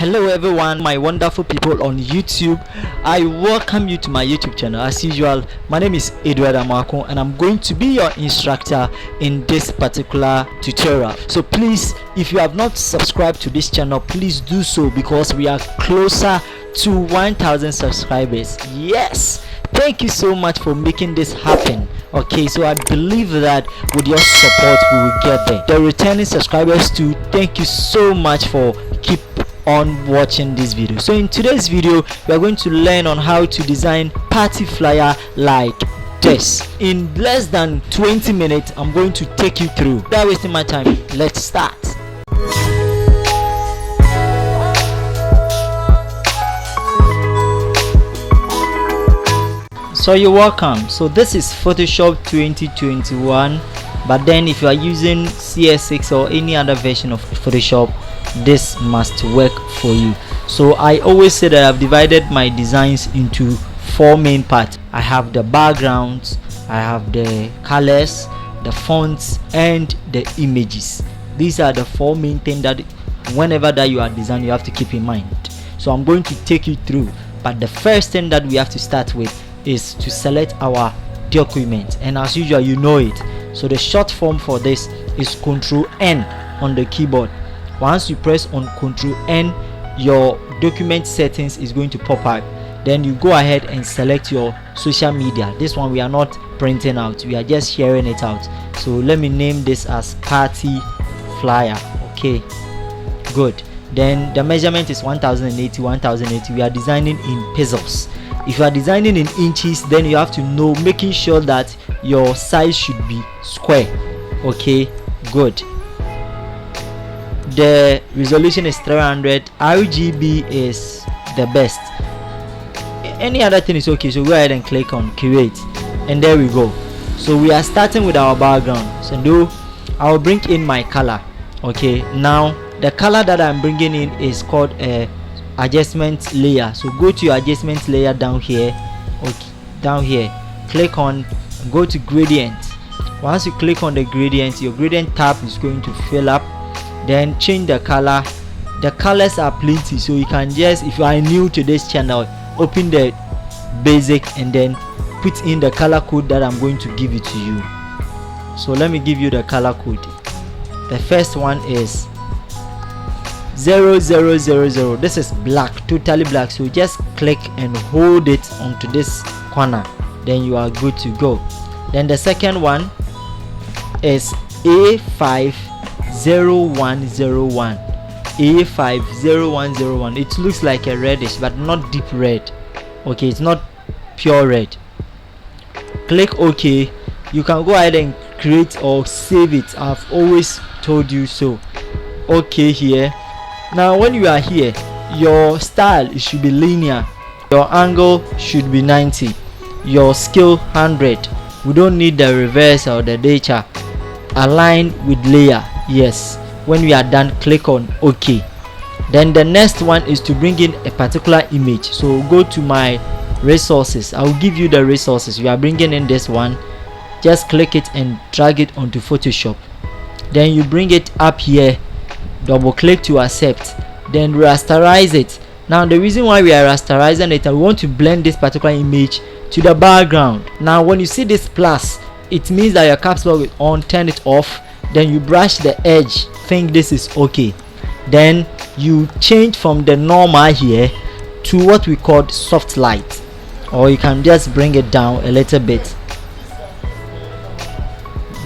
Hello everyone, my wonderful people on YouTube. I welcome you to my YouTube channel. As usual, my name is Edward Amako and I'm going to be your instructor in this particular tutorial. So please, if you have not subscribed to this channel, please do so because we are closer to 1,000 subscribers. Yes, thank you so much for making this happen. Okay, so I believe that with your support we will get there. The returning subscribers too, thank you so much for keep on watching this video. So in today's video we are going to learn on how to design party flyer like this. In less than 20 minutes I'm going to take you through. Without wasting my time, let's start. So you're welcome. So this is Photoshop 2021, but then if you are using CS6 or any other version of Photoshop, this must work for you. So I always say that I've divided my designs into four main parts. I have the backgrounds, I have the colors, the fonts, and the images. These are the four main things that whenever that you are designing you have to keep in mind. So I'm going to take you through, but the first thing that we have to start with is to select our document, and as usual you know it. So the short form for this is Ctrl N on the keyboard. Once you press on Ctrl N, your document settings is going to pop up. Then you go ahead and select your social media. This one we are not printing out, we are just sharing it out. So let me name this as party flyer. Okay, good. Then the measurement is 1080. We are designing in pixels. If you are designing in inches, then you have to know, making sure that your size should be square. Okay, good. The resolution is 300. RGB is the best. Any other thing is okay, so go ahead and click on create, and there we go. So we are starting with our background. So I'll bring in my color. Okay, now the color that I'm bringing in is called a adjustment layer. So go to your adjustment layer down here. Okay, down here click on, go to gradient. Once you click on the gradient, your gradient tab is going to fill up. Then change the color. The colors are plenty, so you can just, if you are new to this channel, open the basic and then put in the color code that I'm going to give it to you. So let me give you the color code. The first one is 0000. This is black, totally black. So just click and hold it onto this corner, then you are good to go. Then the second one is A50101. A50101. It looks like a reddish but not deep red. Okay, it's not pure red. Click OK. You can go ahead and create or save it. I've always told you so. Okay, here. Now when you are here, your style, it should be linear, your angle should be 90, your scale 100. We don't need the reverse or the data. Align with layer. Yes. When we are done, click on OK. Then the next one is to bring in a particular image. So go to my resources. I will give you the resources. We are bringing in this one. Just click it and drag it onto Photoshop. Then you bring it up here, double click to accept, then rasterize it. Now the reason why we are rasterizing it, I want to blend this particular image to the background. Now when you see this plus, it means that your caps lock is on. Turn it off, then you brush the edge, think this is okay. Then you change from the normal here to what we call soft light, or you can just bring it down a little bit.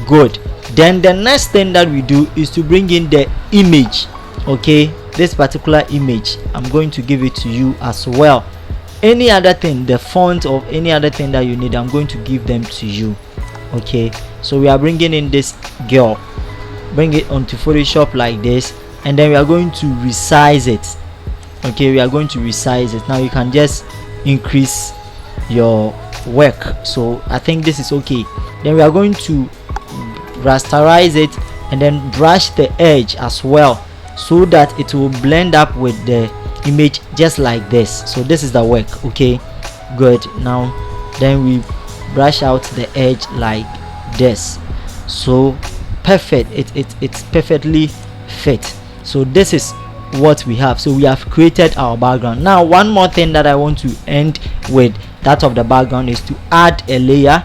Good. Then the next thing that we do is to bring in the image. Okay, this particular image, I'm going to give it to you as well. Any other thing, the font of any other thing that you need, I'm going to give them to you. Okay, so we are bringing in this girl, bring it onto Photoshop like this, and then we are going to resize it. Okay, we are going to resize it. Now you can just increase your work. So I think this is okay. Then we are going to rasterize it and then brush the edge as well, so that it will blend up with the image just like this. So this is the work. Okay, good. Now then we brush out the edge like this. So perfect, it's perfectly fit. So this is what we have. So we have created our background. Now one more thing that I want to end with that of the background is to add a layer.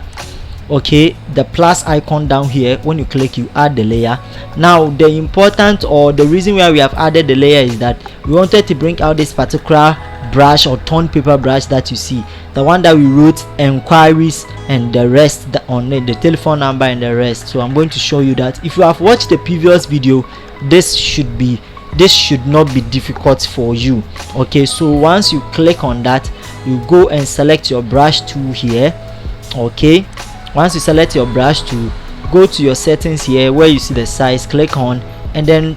Okay, the plus icon down here, when you click, you add the layer. Now the important, or the reason why we have added the layer, is that we wanted to bring out this particular brush or torn paper brush that you see, the one that we wrote enquiries and the rest on it, the telephone number and the rest. So I'm going to show you that. If you have watched the previous video, this should not be difficult for you. Okay, so once you click on that, you go and select your brush tool here. Okay, once you select your brush tool, go to your settings here where you see the size, click on, and then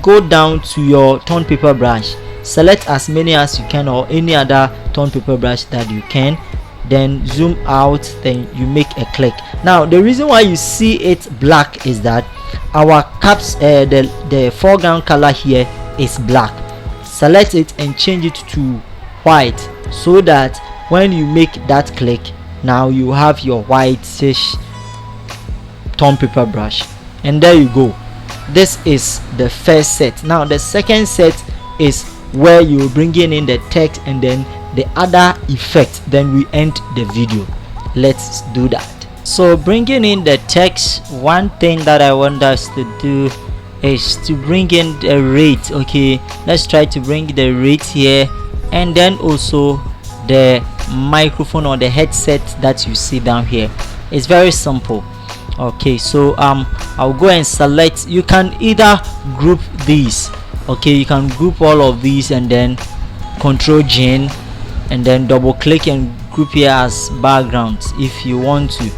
go down to your torn paper brush, select as many as you can, or any other torn paper brush that you can, then zoom out, then you make a click. Now the reason why you see it black is that our caps, the foreground color here is black. Select it and change it to white, so that when you make that click, now you have your whitish torn paper brush. And there you go. This is the first set. Now the second set is where you bring in the text and then the other effect, then we end the video. Let's do that. So bringing in the text, one thing that I want us to do is to bring in the rate. Okay, let's try to bring the rate here, and then also the microphone or the headset that you see down here. It's very simple. Okay, so I'll go and select. You can either group these. Okay, you can group all of these and then Control G and then double click and group here as backgrounds if you want to,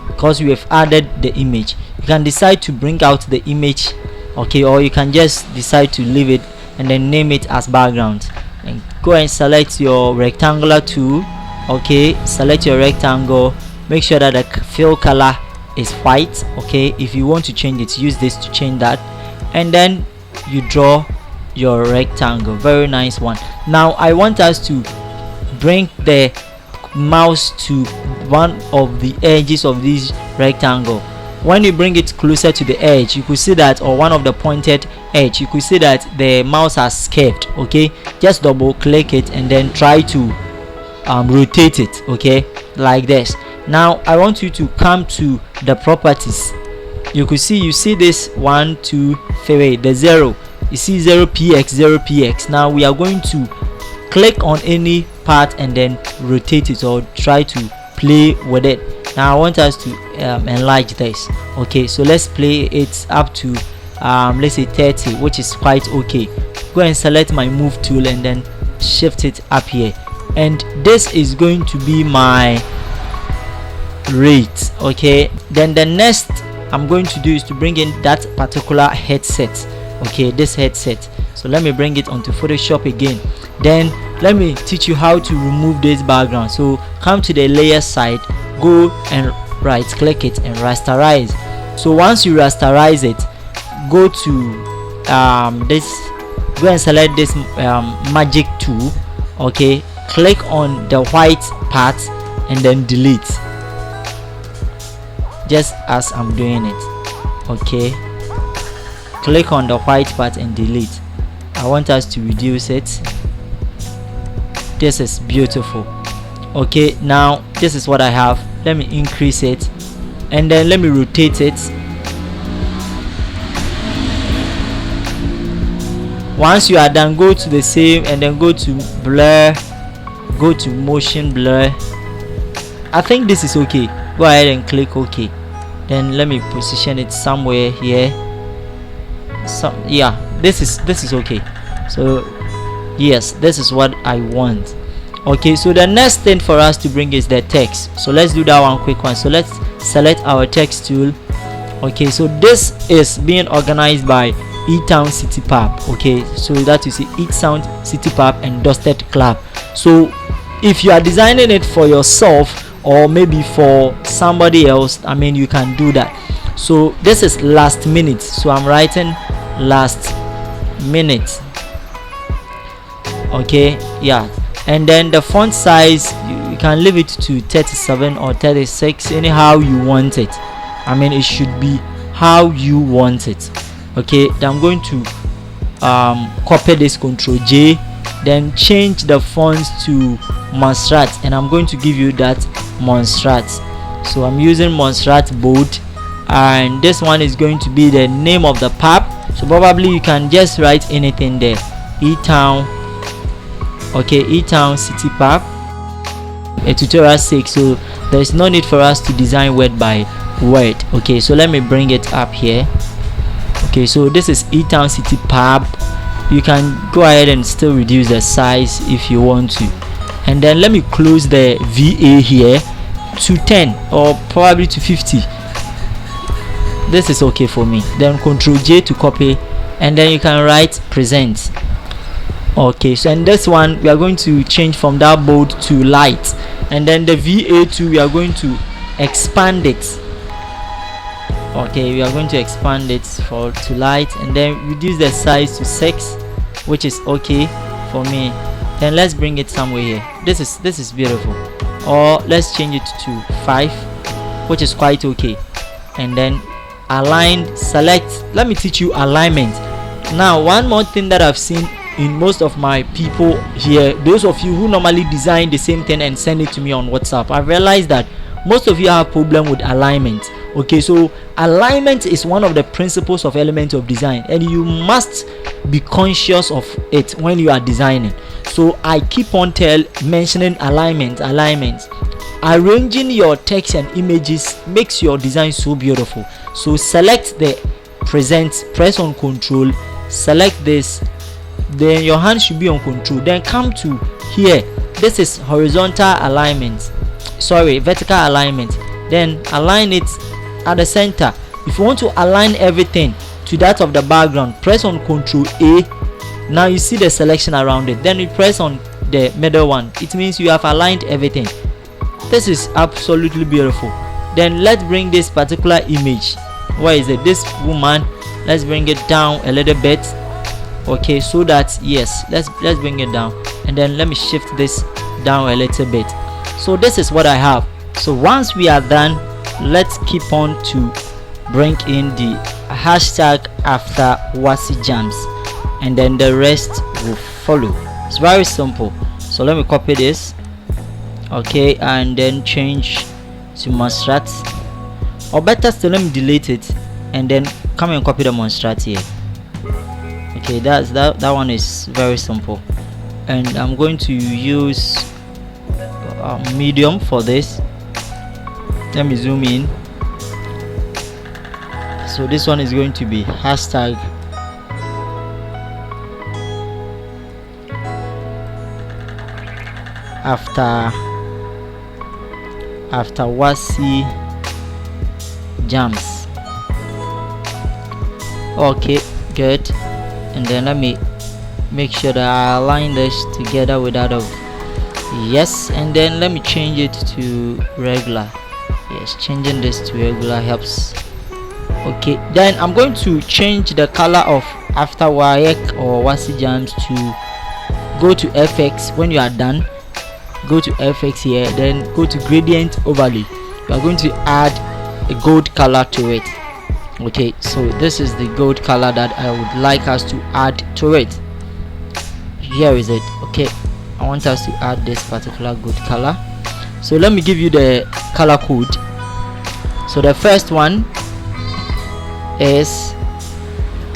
because we have added the image. You can decide to bring out the image, okay, or you can just decide to leave it and then name it as background. And go and select your rectangular tool. Okay, select your rectangle, make sure that the fill color is white. Okay, if you want to change it, use this to change that, and then you draw your rectangle. Very nice one. Now I want us to bring the mouse to one of the edges of this rectangle. When you bring it closer to the edge, you could see that, or one of the pointed edge, you could see that the mouse has curved. Okay, just double click it and then try to rotate it, okay, like this. Now I want you to come to the properties. You see this 1 2 3, the 0, you see 0px. Now we are going to click on any part and then rotate it, or try to play with it. Now I want us to enlarge this. Okay, so let's play it up to let's say 30, which is quite okay. Go and select my move tool and then shift it up here, and this is going to be my rate. Okay, then the next I'm going to do is to bring in that particular headset. Okay, this headset. So let me bring it onto Photoshop again. Then let me teach you how to remove this background. So come to the layer side, go and right click it and rasterize. So once you rasterize it, go to go and select this magic tool. Okay, click on the white part and then delete, just as I'm doing it. Okay, click on the white part and delete. I want us to reduce it. This is beautiful. Okay, now this is what I have. Let me increase it and then let me rotate it. Once you are done, go to the same and then go to blur, go to motion blur. I think this is okay. Go ahead and click OK. Then let me position it somewhere here. So yeah, this is okay. So yes, this is what I want. Okay, so the next thing for us to bring is the text. So let's do that one quick one. So let's select our text tool. Okay, so this is being organized by eTown City Pub. Okay, so that is eTown City Pub and Dusted Club. So if you are designing it for yourself or maybe for somebody else, I mean, you can do that. So this is last minute, so I'm writing last minute. Okay, yeah, and then the font size, you can leave it to 37 or 36, anyhow you want it. I mean, it should be how you want it. Okay, then I'm going to copy this, Ctrl J, then change the fonts to Montserrat, and I'm going to give you that Montserrat. So I'm using Montserrat bold, and this one is going to be the name of the pub. So probably you can just write anything there, E-Town. Okay, E-Town City Pub, a tutorial 6, so there's no need for us to design word by word. Okay, so let me bring it up here. Okay, so this is E-Town City Pub. You can go ahead and still reduce the size if you want to, and then let me close the VA here to 10 or probably to 50. This is okay for me. Then Ctrl J to copy, and then you can write present. Okay, so in this one we are going to change from that bold to light, and then the VA2 we are going to expand it. Okay, we are going to expand it to light, and then reduce the size to 6, which is okay for me. Then let's bring it somewhere here. This is beautiful. Or let's change it to 5, which is quite okay. And then align, select. Let me teach you alignment. Now, one more thing that I've seen in most of my people here, those of you who normally design the same thing and send it to me on WhatsApp, I've realized that most of you have problem with alignment. Okay, so alignment is one of the principles of element of design, and you must be conscious of it when you are designing. So I keep on mentioning alignment. Arranging your text and images makes your design so beautiful. So select the present, press on Control, select this, then your hand should be on Control, then come to here. This is horizontal alignment, vertical alignment. Then align it at the center. If you want to align everything to that of the background, press on Ctrl A. Now you see the selection around it, then you press on the middle one. It means you have aligned everything. This is absolutely beautiful. Then let's bring this particular image. Where is it? This woman. Let's bring it down a little bit. Okay, so that, yes, let's bring it down, and then let me shift this down a little bit. So this is what I have. So once we are done, let's keep on to bring in the hashtag after Wasi Jams, and then the rest will follow. It's very simple. So let me copy this, okay, and then change to Montserrat, or better still, let me delete it and then come and copy the Montserrat here. Okay, that one is very simple, and I'm going to use medium for this. Let me zoom in. So this one is going to be hashtag after Wasi Jams. Okay, good. And then let me make sure that I align this together with that of yes, and then let me change it to regular. Yes, changing this to regular helps. Okay, then I'm going to change the color of after Wayek or Wasi Jams to go to FX. When you are done, go to FX here, then go to gradient overlay. We are going to add a gold color to it. Okay, so this is the gold color that I would like us to add to it. Here is it. Okay, I want us to add this particular gold color. So let me give you the color code. So the first one is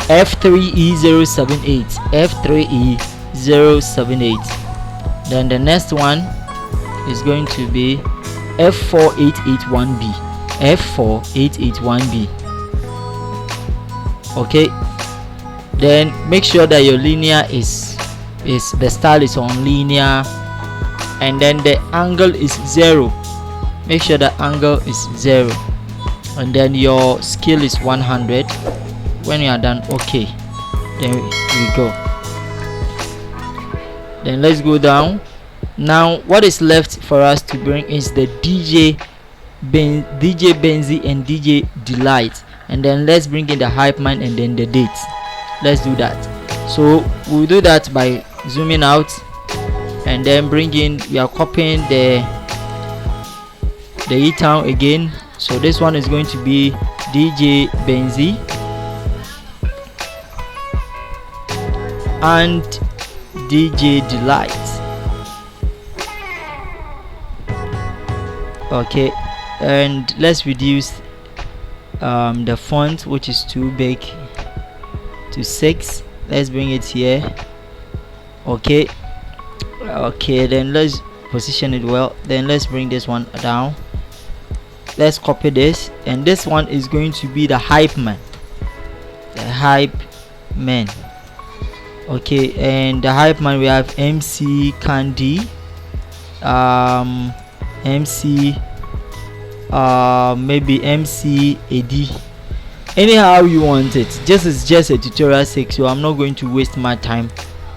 F3E078, F3E078. Then the next one is going to be F4881B, F4881B. Okay, then make sure that your linear is the style is on linear, and then the angle is 0. Make sure the angle is 0, and then your scale is 100. When you are done, okay, then we go. Then let's go down. Now what is left for us to bring is the DJ Benzi and DJ Delight, and then let's bring in the hype man and then the date. Let's do that. So we'll do that by zooming out, and then bring in, we are copying the E-Town again. So this one is going to be DJ Benzi, and DJ Delight. Okay, and let's reduce the font, which is too big, to 6. Let's bring it here. Okay, then let's position it well. Then let's bring this one down. Let's copy this, and this one is going to be the hype man. Okay, and the hype man, we have MC Candy, MC maybe MC AD, anyhow you want it. This is just a tutorial sake, so I'm not going to waste my time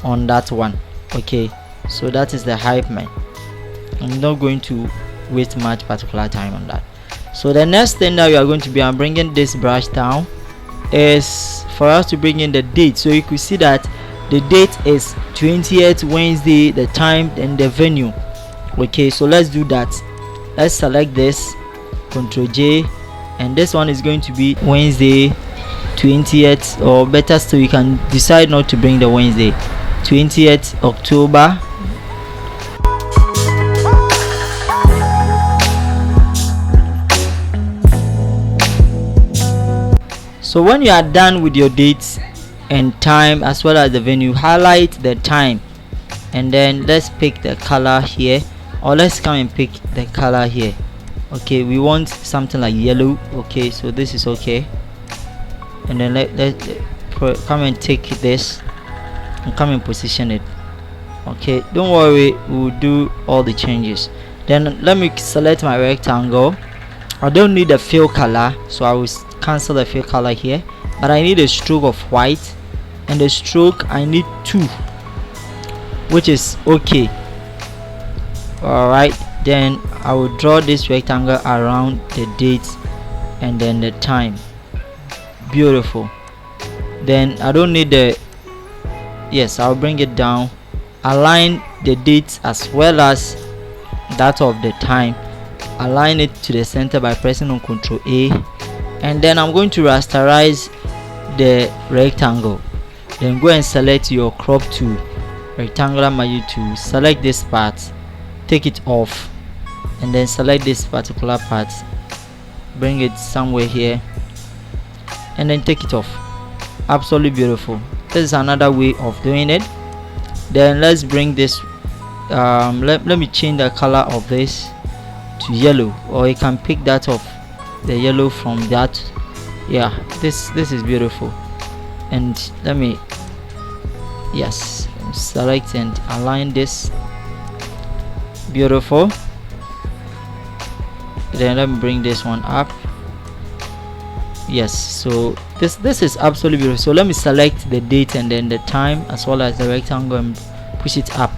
on that one. Okay, so that is the hype man. I'm not going to waste much particular time on that. So the next thing that we are going to be, I'm bringing this brush down, is for us to bring in the date. So you could see that the date is 20th Wednesday, the time and the venue. Okay, so let's do that. Let's select this, Ctrl J, and this one is going to be Wednesday 20th, or better still, you can decide not to bring the Wednesday, 20th October. So when you are done with your dates and time as well as the venue, highlight the time, and then let's pick the color here, or let's come and pick the color here. Okay, we want something like yellow. Okay, so this is okay, and then let's come and take this and come and position it. Okay, don't worry, we'll do all the changes. Then let me select my rectangle. I don't need a fill color, so I will cancel the fill color here, but I need a stroke of white, and the stroke I need 2, which is okay. Alright, then I will draw this rectangle around the date and then the time. Beautiful. Then I don't need the, yes, I'll bring it down, align the dates as well as that of the time, align it to the center by pressing on Ctrl A, and then I'm going to rasterize the rectangle. Then go and select your crop tool, rectangular magic tool, select this part, take it off, and then select this particular part, bring it somewhere here, and then take it off. Absolutely beautiful. This is another way of doing it. Then let's bring this, let me change the color of this to yellow, or you can pick that of the yellow from that. Yeah, this is beautiful. And let me, yes, select and align this. Beautiful. Then let me bring this one up. Yes, so this is absolutely beautiful. So let me select the date and then the time as well as the rectangle and push it up.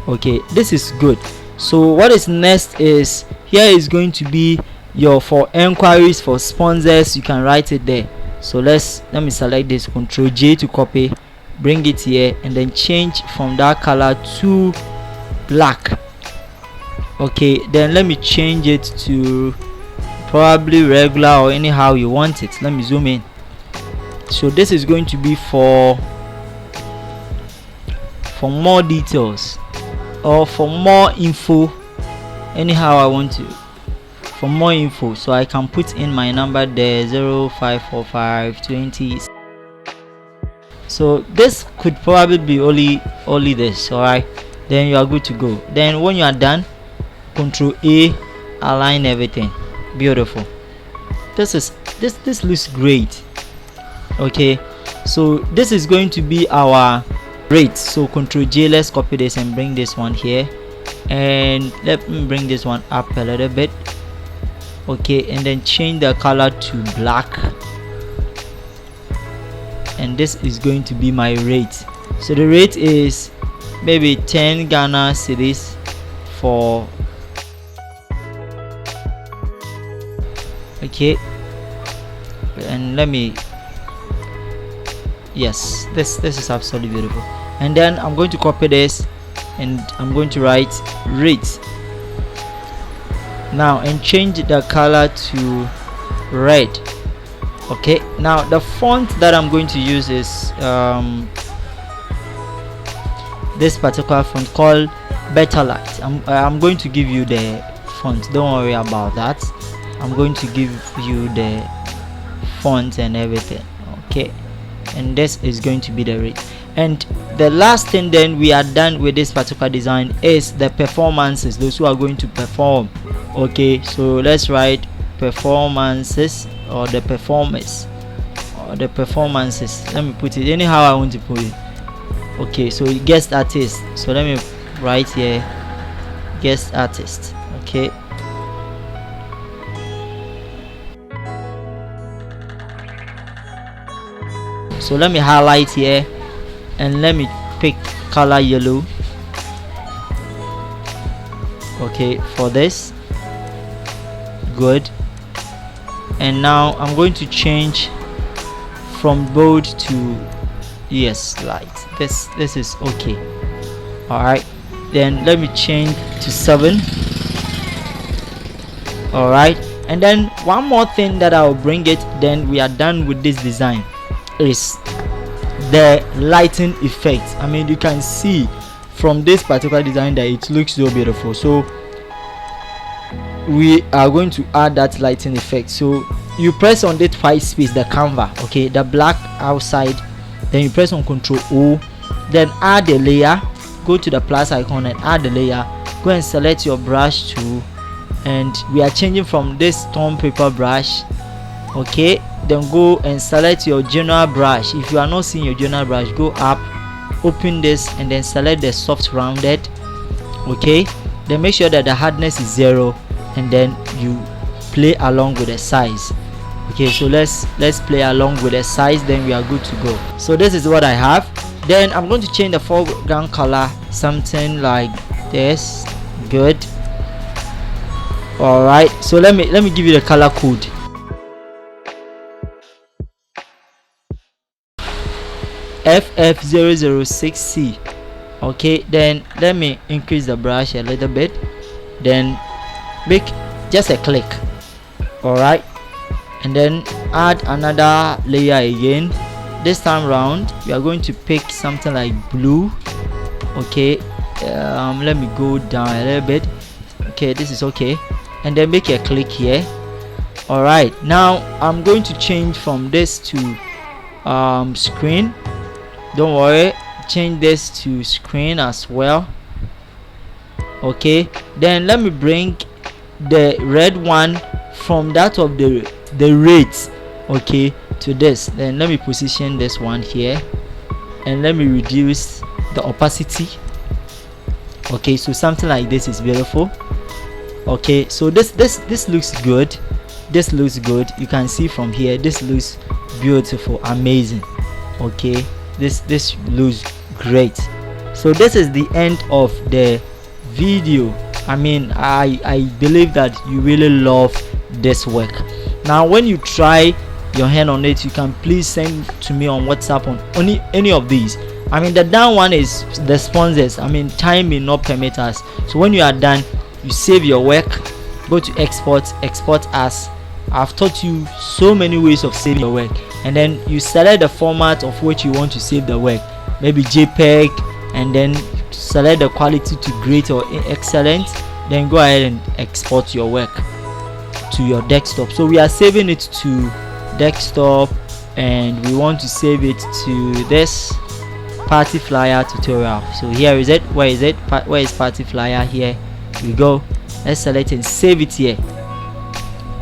Okay, this is good. So what is next is, here is going to be your for enquiries, for sponsors, you can write it there. So let me select this, Ctrl J to copy, bring it here, and then change from that color to black. Okay, then let me change it to probably regular or anyhow you want it. Let me zoom in. So this is going to be for more details or for more info, anyhow I want to, for more info. So I can put in my number there, 054520. So this could probably be only this. All right, then you are good to go. Then when you are done, Ctrl A, align everything. Beautiful. This looks great. Okay, so this is going to be our rate. So Ctrl J, let's copy this and bring this one here, and let me bring this one up a little bit. Okay, and then change the color to black, and this is going to be my rate. So the rate is maybe 10 Ghana cedis for, okay, and let me, yes, this is absolutely beautiful. And then I'm going to copy this and I'm going to write rate now and change the color to red. Okay, now the font that I'm going to use is this particular font called Better Light. I'm going to give you the font, don't worry about that. I'm going to give you the font and everything, okay, and this is going to be the rate. And the last thing then we are done with this particular design is the performances, those who are going to perform. Okay, so let's write performances, or the performers, or the performances. Let me put it anyhow I want to put it. Okay, so guest artist, so let me write here guest artist. Okay, so let me highlight here and let me pick color yellow. Okay, for this, good. And now I'm going to change from bold to yes light. This is okay. All right, then let me change to 7. All right, and then one more thing that I'll bring it, then we are done with this design, is the lighting effect. I mean, you can see from this particular design that it looks so beautiful, so we are going to add that lighting effect. So you press on that white space, the canvas, okay, the black outside, then you press on Ctrl O, then add a layer, go to the plus icon and add the layer, go and select your brush tool, and we are changing from this stone paper brush, okay, then go and select your general brush. If you are not seeing your general brush, go up, open this, and then select the soft rounded, okay, then make sure that the hardness is 0, and then you play along with the size. Okay, so let's play along with the size, then we are good to go. So this is what I have. Then I'm going to change the foreground color, something like this. Good. All right, so let me give you the color code. FF006C. Okay, then let me increase the brush a little bit, then make just a click. All right, and then add another layer again. This time round we are going to pick something like blue. Okay, let me go down a little bit. Okay, this is okay, and then make a click here. All right, now I'm going to change from this to screen. Don't worry, change this to screen as well. Okay, then let me bring the red one from that of the rates, okay, to this. Then let me position this one here, and let me reduce the opacity. Okay, so something like this is beautiful. Okay, so this looks good. This looks good. You can see from here, this looks beautiful, amazing. Okay, this looks great. So this is the end of the video. I mean, I believe that you really love this work. Now when you try your hand on it, you can please send to me on WhatsApp on any of these. I mean, the down one is the sponsors. I mean, time may not permit us, so when you are done, you save your work, go to export as. I've taught you so many ways of saving your work, and then you select the format of which you want to save the work, maybe JPEG, and then select the quality to great or excellent, then go ahead and export your work to your desktop. So we are saving it to desktop, and we want to save it to this party flyer tutorial. So here is it. Where is it? Where is party flyer? Here we go. Let's select and save it here.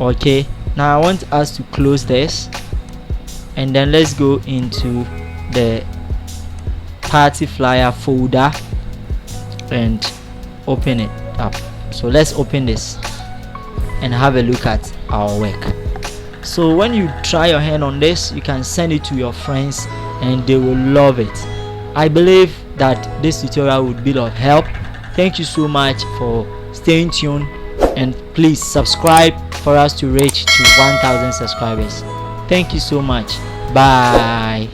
Okay, now I want us to close this, and then let's go into the party flyer folder and open it up. So let's open this and have a look at our work. So when you try your hand on this, you can send it to your friends and they will love it. I believe that this tutorial would be of help. Thank you so much for staying tuned, and please subscribe for us to reach to 1,000 subscribers. Thank you so much. Bye.